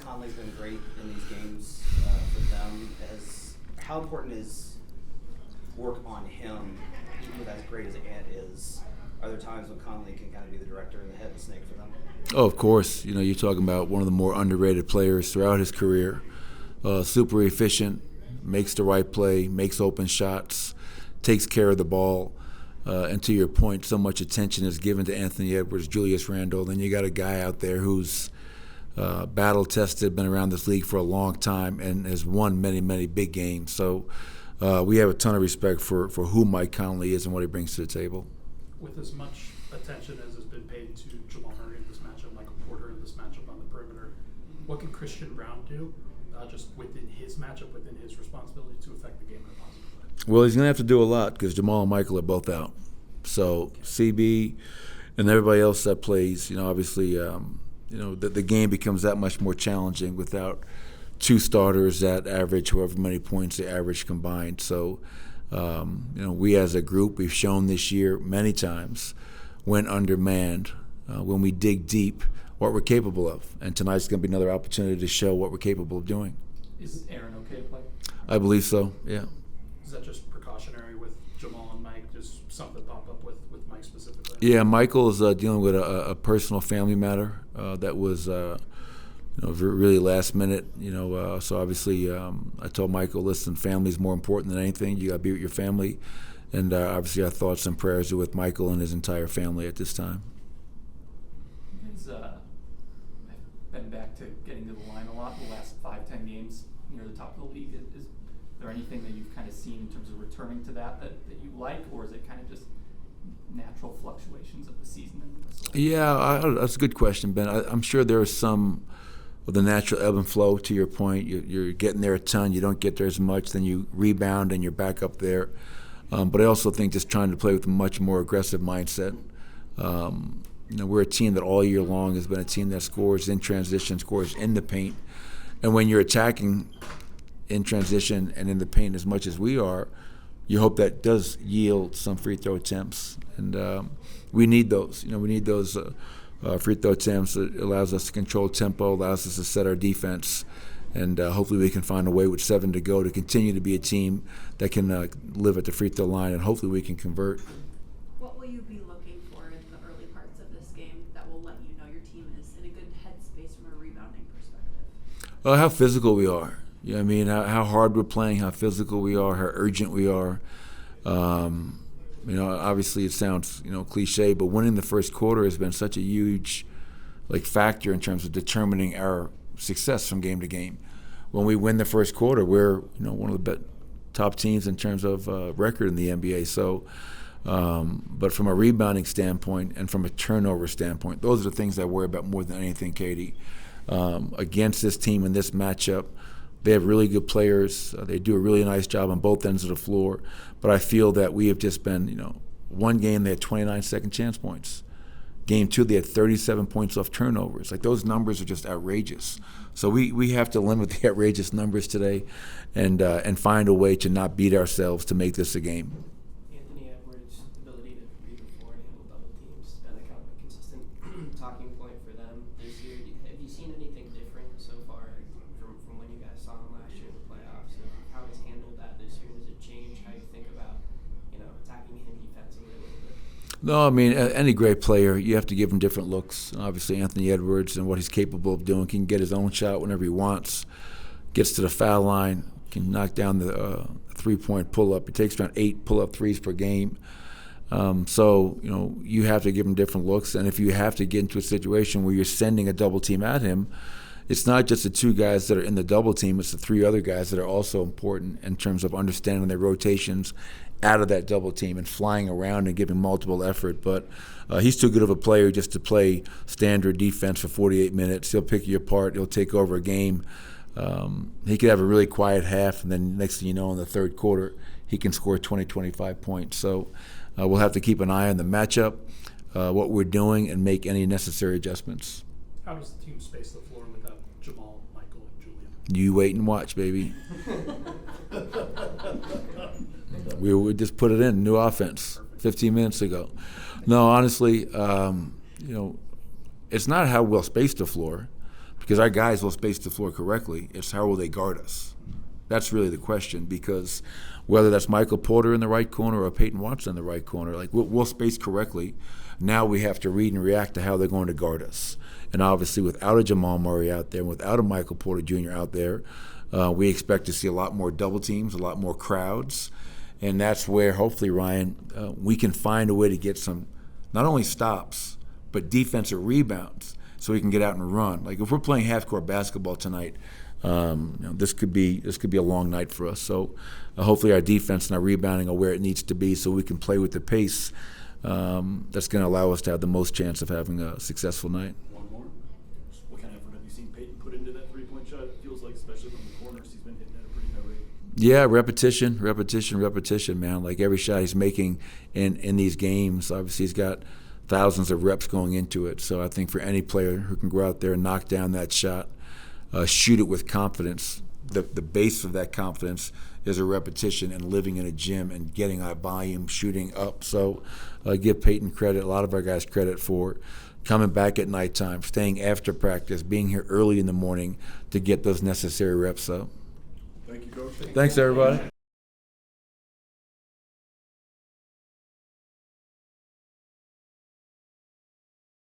Conley's been great in these games for them. How important is work on him, even with as great as Ant is? Are there times when Conley can kind of be the director and the head of the snake for them? Oh, of course. You're talking about one of the more underrated players throughout his career. Super efficient, makes the right play, makes open shots, takes care of the ball. And to your point, so much attention is given to Anthony Edwards, Julius Randle. Then you got a guy out there who's battle-tested, been around this league for a long time, and has won many, many big games. So we have a ton of respect for who Mike Conley is and what he brings to the table. With as much attention as has been paid to Jamal Murray in this matchup, Michael Porter in this matchup on the perimeter, what can Christian Braun do just within his matchup, within his responsibility to affect the game in a positive way? Well, he's going to have to do a lot because Jamal and Michael are both out. So CB and everybody else that plays, obviously, the game becomes that much more challenging without two starters that average however many points they average combined. So, we as a group, we've shown this year many times when undermanned, when we dig deep, what we're capable of. And tonight's going to be another opportunity to show what we're capable of doing. Is Aaron okay to play? I believe so, yeah. Is that just precautionary with Jamal and Mike, just something pop up with Mike specifically? Yeah, Michael is dealing with a personal family matter that was really last minute. So obviously I told Michael, listen, family's more important than anything. You got to be with your family. And obviously our thoughts and prayers are with Michael and his entire family at this time. You guys have been back to getting to the line a lot the last 5-10 games near the top of the league. Is there anything that you've kind of seen in terms of returning to that you like, or is it kind of just natural fluctuations of the season? Yeah, that's a good question, Ben. I'm sure there is some of the natural ebb and flow. To your point, you're getting there a ton, you don't get there as much, then you rebound and you're back up there. But I also think just trying to play with a much more aggressive mindset. We're a team that all year long has been a team that scores in transition, scores in the paint. And when you're attacking in transition and in the paint as much as we are, you hope that does yield some free throw attempts. And we need those. We need those free throw attempts. It allows us to control tempo, allows us to set our defense. And hopefully we can find a way with 7 to go to continue to be a team that can live at the free throw line, and hopefully we can convert. What will you be looking for in the early parts of this game that will let you know your team is in a good headspace from a rebounding perspective? How physical we are. How hard we're playing, how physical we are, how urgent we are. Obviously it sounds, cliche, but winning the first quarter has been such a huge factor in terms of determining our success from game to game. When we win the first quarter, we're one of the top teams in terms of record in the NBA. So, but from a rebounding standpoint and from a turnover standpoint, those are the things I worry about more than anything, Katie. Against this team in this matchup, they have really good players. They do a really nice job on both ends of the floor. But I feel that we have just been, one game they had 29 second chance points. Game 2, they had 37 points off turnovers. Those numbers are just outrageous. So we have to limit the outrageous numbers today and find a way to not beat ourselves to make this a game. Anthony Edwards' ability to read the floor and handle double teams has been kind of a consistent talking point for them this year. Have you seen anything different so far from when you guys saw him last year in the playoffs? And how he's handled that this year? Does it change how you think about attacking him defensively a little bit? No, any great player, you have to give him different looks. Obviously, Anthony Edwards and what he's capable of doing, can get his own shot whenever he wants, gets to the foul line, can knock down the three-point pull-up. He takes around 8 pull-up threes per game. So, you have to give him different looks. And if you have to get into a situation where you're sending a double team at him, it's not just the 2 guys that are in the double team, it's the 3 other guys that are also important in terms of understanding their rotations out of that double team and flying around and giving multiple effort. But he's too good of a player just to play standard defense for 48 minutes. He'll pick you apart. He'll take over a game. He could have a really quiet half, and then next thing you know, in the third quarter, he can score 20, 25 points. So we'll have to keep an eye on the matchup, what we're doing, and make any necessary adjustments. How does the team space the floor without Jamal, Michael, and Julian? You wait and watch, baby. We just put it in, new offense, 15 minutes ago. No, honestly, it's not how well spaced the floor, because our guys will space the floor correctly. It's how will they guard us? That's really the question, because whether that's Michael Porter in the right corner or Peyton Watson in the right corner, like we'll space correctly. Now we have to read and react to how they're going to guard us. And obviously without a Jamal Murray out there, without a Michael Porter Jr. out there, we expect to see a lot more double teams, a lot more crowds. And that's where hopefully, Ryan, we can find a way to get some not only stops, but defensive rebounds so we can get out and run. Like if we're playing half-court basketball tonight, this could be a long night for us. So hopefully our defense and our rebounding are where it needs to be so we can play with the pace that's going to allow us to have the most chance of having a successful night. One more. What kind of effort have you seen Peyton put into that three-point shot? It feels like, especially from the corners, he's been hitting at a pretty high rate. Yeah, repetition, man. Like every shot he's making in these games, obviously he's got thousands of reps going into it. So I think for any player who can go out there and knock down that shot, shoot it with confidence, the base of that confidence is a repetition and living in a gym and getting that volume, shooting up. So give Peyton credit, a lot of our guys credit for coming back at nighttime, staying after practice, being here early in the morning to get those necessary reps up. Thank you, Coach. Thanks, everybody.